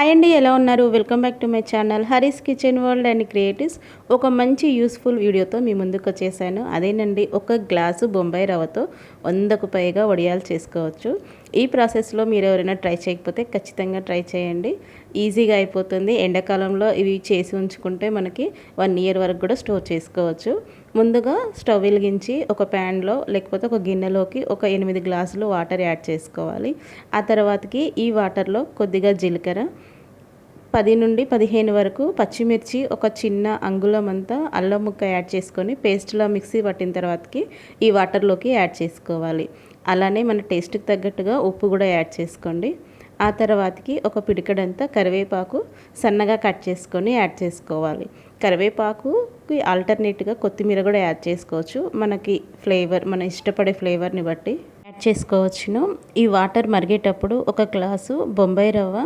Hi అండి, ఎలా ఉన్నారు? Welcome back to my channel Hari's kitchen world and creatives. ఒక మంచి యూస్ఫుల్ వీడియోతో మీ ముందుకు వచ్చేసాను. అదేనండి, ఒక గ్లాసు బొంబాయి రవ్వతో 100కు పైగా వడియాలు చేసుకోవచ్చు. ఈ ప్రాసెస్లో మీరు ఎవరైనా ట్రై చేయకపోతే ఖచ్చితంగా ట్రై చేయండి. ఈజీగా అయిపోతుంది. ఎండాకాలంలో ఇవి చేసి ఉంచుకుంటే మనకి 1 ఇయర్ వరకు కూడా స్టోర్ చేసుకోవచ్చు. ముందుగా స్టవ్ వెలిగించి ఒక ప్యాన్లో లేకపోతే ఒక గిన్నెలోకి ఒక 8 గ్లాసులు వాటర్ యాడ్ చేసుకోవాలి. ఆ తర్వాతకి ఈ వాటర్లో కొద్దిగా జీలకర్ర, 10 నుండి 15 వరకు పచ్చిమిర్చి, ఒక చిన్న అంగుళం అంతా అల్లం ముక్క యాడ్ చేసుకొని పేస్ట్లా మిక్సీ పట్టిన తర్వాతకి ఈ వాటర్లోకి యాడ్ చేసుకోవాలి. అలానే మన టేస్ట్కి తగ్గట్టుగా ఉప్పు కూడా యాడ్ చేసుకోండి. ఆ తర్వాతకి ఒక పిడికెడంతా కరివేపాకు సన్నగా కట్ చేసుకొని యాడ్ చేసుకోవాలి. కరివేపాకుకి ఆల్టర్నేట్గా కొత్తిమీర కూడా యాడ్ చేసుకోవచ్చు. మనకి ఫ్లేవర్, మన ఇష్టపడే ఫ్లేవర్ని బట్టి యాడ్ చేసుకోవచ్చును. ఈ వాటర్ మరిగేటప్పుడు ఒక గ్లాసు బొంబాయి రవ్వ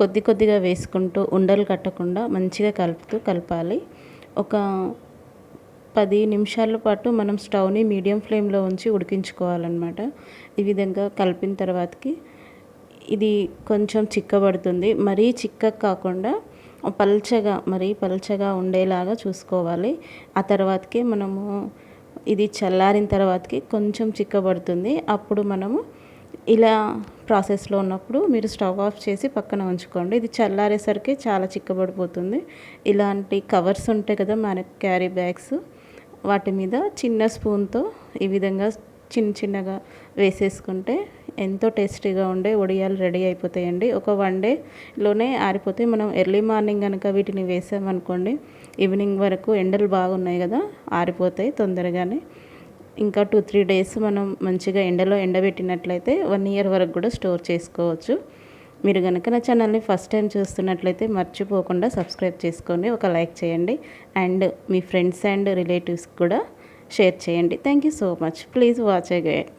కొద్ది కొద్దిగా వేసుకుంటూ ఉండలు కట్టకుండా మంచిగా కలపాలి. ఒక 10 నిమిషాల పాటు మనం స్టవ్ని మీడియం ఫ్లేమ్లో ఉంచి ఉడికించుకోవాలన్నమాట. ఈ విధంగా కలిపిన తర్వాతకి ఇది కొంచెం చిక్కబడుతుంది. మరీ చిక్కగా కాకుండా మరీ పల్చగా ఉండేలాగా చూసుకోవాలి. ఆ తర్వాతకి మనము ఇది చల్లారిన తర్వాతకి కొంచెం చిక్కబడుతుంది. అప్పుడు మనము ఇలా ప్రాసెస్లో ఉన్నప్పుడు మీరు స్టవ్ ఆఫ్ చేసి పక్కన ఉంచుకోండి. ఇది చల్లారేసరికి చాలా చిక్కబడిపోతుంది. ఇలాంటి కవర్స్ ఉంటాయి కదా మన క్యారీ బ్యాగ్స్, వాటి మీద చిన్న స్పూన్తో ఈ విధంగా చిన్నగా వేసేసుకుంటే ఎంతో టేస్టీగా ఉండే వడియాలు రెడీ అయిపోతాయండి. ఒక 1 డేలోనే ఆరిపోతాయి. మనం ఎర్లీ మార్నింగ్ కనుక వీటిని వేసామనుకోండి, ఈవినింగ్ వరకు ఎండలు బాగున్నాయి కదా, ఆరిపోతాయి తొందరగానే. ఇంకా 2-3 డేస్ మనం మంచిగా ఎండలో ఎండబెట్టినట్లయితే 1 ఇయర్ వరకు కూడా స్టోర్ చేసుకోవచ్చు. మీరు కనుక నా ఛానల్ని ఫస్ట్ టైం చూస్తున్నట్లయితే మర్చిపోకుండా సబ్స్క్రైబ్ చేసుకోండి, ఒక లైక్ చేయండి, అండ్ మీ ఫ్రెండ్స్ అండ్ రిలేటివ్స్కి కూడా షేర్ చేయండి. Thank you so much. Please watch again.